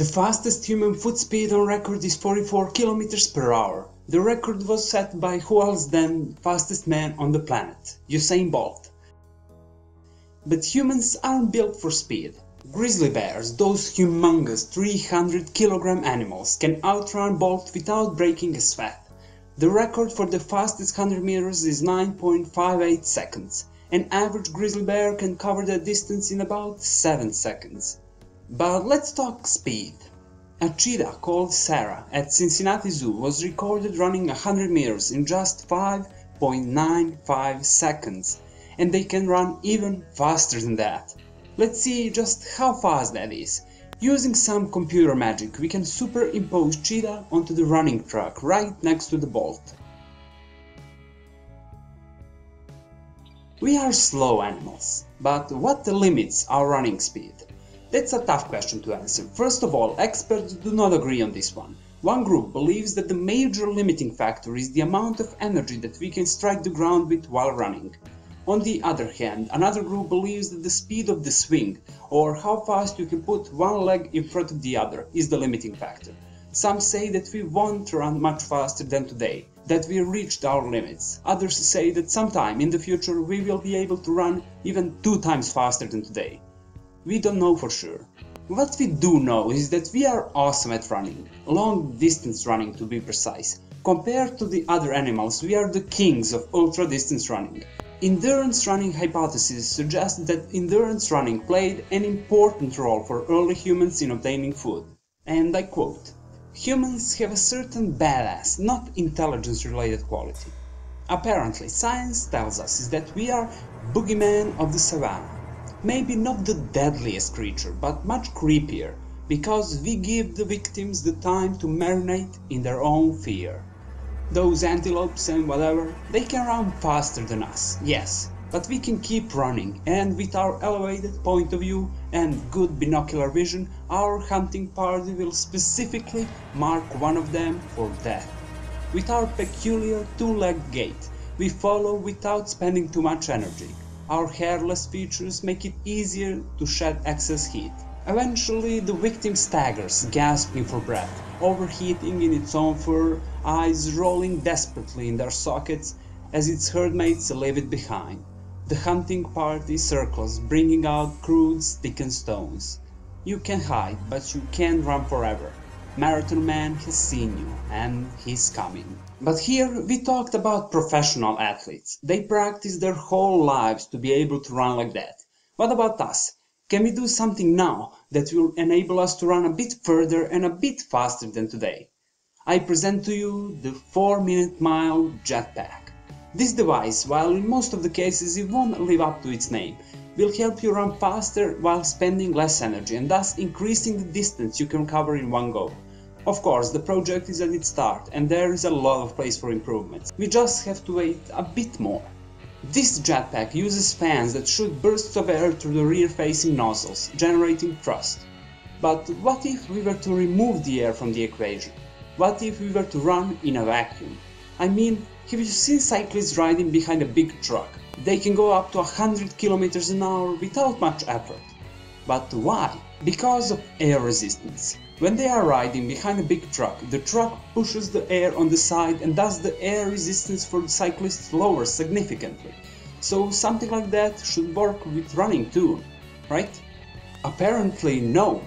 The fastest human foot speed on record is 44 km per hour. The record was set by who else than fastest man on the planet, Usain Bolt. But humans aren't built for speed. Grizzly bears, those humongous 300-kilogram animals, can outrun Bolt without breaking a sweat. The record for the fastest 100 meters is 9.58 seconds. An average grizzly bear can cover that distance in about 7 seconds. But let's talk speed. A cheetah called Sarah at Cincinnati Zoo was recorded running 100 meters in just 5.95 seconds, and they can run even faster than that. Let's see just how fast that is. Using some computer magic, we can superimpose Cheetah onto the running track right next to the Bolt. We are slow animals, but what limits our running speed? That's a tough question to answer. First of all, experts do not agree on this one. One group believes that the major limiting factor is the amount of energy that we can strike the ground with while running. On the other hand, another group believes that the speed of the swing, or how fast you can put one leg in front of the other, is the limiting factor. Some say that we won't run much faster than today, that we reached our limits. Others say that sometime in the future we will be able to run even 2 times faster than today. We don't know for sure. What we do know is that we are awesome at running, long distance running to be precise. Compared to the other animals, we are the kings of ultra distance running. Endurance running hypothesis suggests that endurance running played an important role for early humans in obtaining food. And I quote, "Humans have a certain badass, not intelligence-related quality. Apparently, science tells us is that we are boogeyman of the savannah. Maybe not the deadliest creature, but much creepier, because we give the victims the time to marinate in their own fear. Those antelopes and whatever, they can run faster than us, yes, but we can keep running, and with our elevated point of view and good binocular vision, our hunting party will specifically mark one of them for death. With our peculiar two-legged gait, we follow without spending too much energy. Our hairless features make it easier to shed excess heat. Eventually, the victim staggers, gasping for breath, overheating in its own fur, eyes rolling desperately in their sockets as its herdmates leave it behind. The hunting party circles, bringing out crude sticks and stones. You can hide, but you can't run forever. Marathon Man has seen you, and he's coming." But here we talked about professional athletes. They practice their whole lives to be able to run like that. What about us? Can we do something now that will enable us to run a bit further and a bit faster than today? I present to you the 4-minute mile Jetpack. This device, while in most of the cases it won't live up to its name, will help you run faster while spending less energy and thus increasing the distance you can cover in one go. Of course, the project is at its start and there is a lot of place for improvements. We just have to wait a bit more. This jetpack uses fans that shoot bursts of air through the rear-facing nozzles, generating thrust. But what if we were to remove the air from the equation? What if we were to run in a vacuum? I mean, have you seen cyclists riding behind a big truck? They can go up to 100 km an hour without much effort. But why? Because of air resistance. When they are riding behind a big truck, the truck pushes the air on the side and thus the air resistance for the cyclists lowers significantly. So something like that should work with running too, right? Apparently no.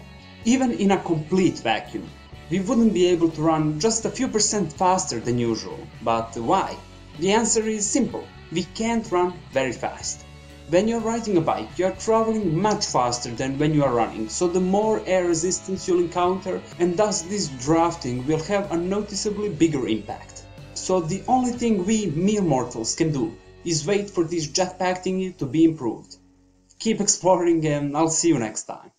Even in a complete vacuum, we wouldn't be able to run just a few % faster than usual. But why? The answer is simple. We can't run very fast. When you're riding a bike, you're traveling much faster than when you are running, so the more air resistance you'll encounter, and thus this drafting will have a noticeably bigger impact. So the only thing we mere mortals can do is wait for this jetpack thingy to be improved. Keep exploring and I'll see you next time.